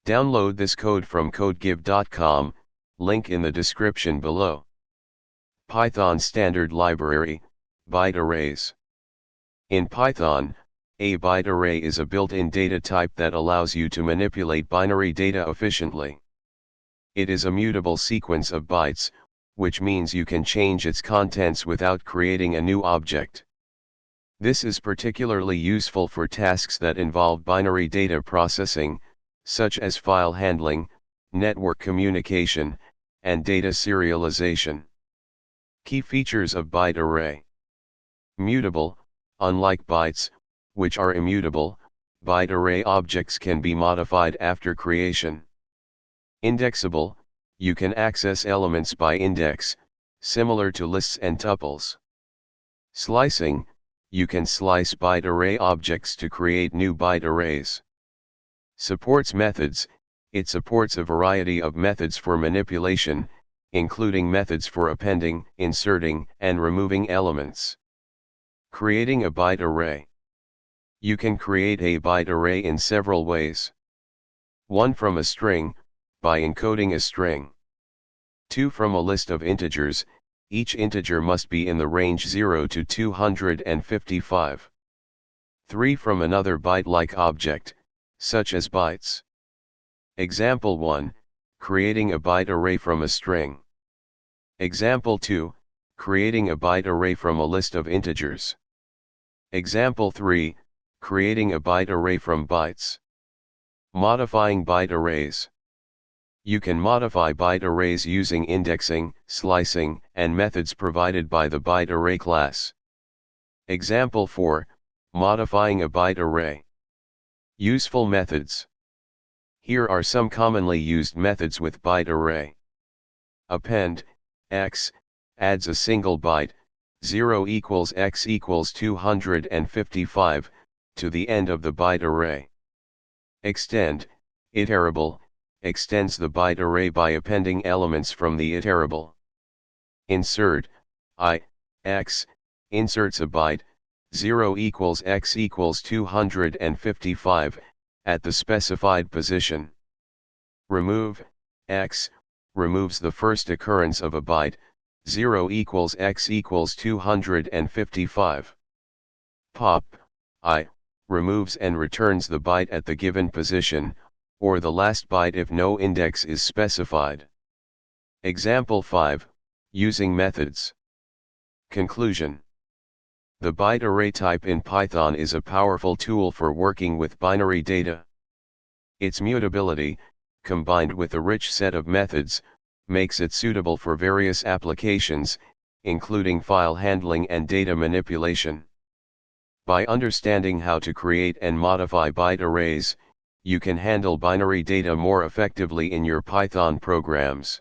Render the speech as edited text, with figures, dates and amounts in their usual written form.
Download this code from codegive.com, link in the description below. Python Standard Library, Byte Arrays. In Python, a byte array is a built-in data type that allows you to manipulate binary data efficiently. It is a mutable sequence of bytes, which means you can change its contents without creating a new object. This is particularly useful for tasks that involve binary data processing, such as file handling, network communication, and data serialization. Key features of byte array. Mutable. Unlike bytes, which are immutable, byte array objects can be modified after creation. Indexable. You can access elements by index, similar to lists and tuples. Slicing. You can slice byte array objects to create new byte arrays. Supports methods. It supports a variety of methods for manipulation, including methods for appending, inserting, and removing elements. Creating a byte array. You can create a byte array in several ways. 1. From a string, by encoding a string. 2. From a list of integers, each integer must be in the range 0 to 255. 3. From another byte-like object, such as bytes. Example 1, creating a byte array from a string. Example 2, creating a byte array from a list of integers. Example 3, creating a byte array from bytes. Modifying byte arrays. You can modify byte arrays using indexing, slicing, and methods provided by the byte array class. Example 4, modifying a byte array. Useful methods. Here are some commonly used methods with byte array. Append, x, adds a single byte, 0 equals x equals 255, to the end of the byte array. Extend, iterable, extends the byte array by appending elements from the iterable. Insert, x, inserts a byte, 0 equals x equals 255, at the specified position. Remove, x, removes the first occurrence of a byte, 0 equals x equals 255. Pop, removes and returns the byte at the given position, or the last byte if no index is specified. Example 5, using methods. Conclusion. The byte array type in Python is a powerful tool for working with binary data. Its mutability, combined with a rich set of methods, makes it suitable for various applications, including file handling and data manipulation. By understanding how to create and modify byte arrays, you can handle binary data more effectively in your Python programs.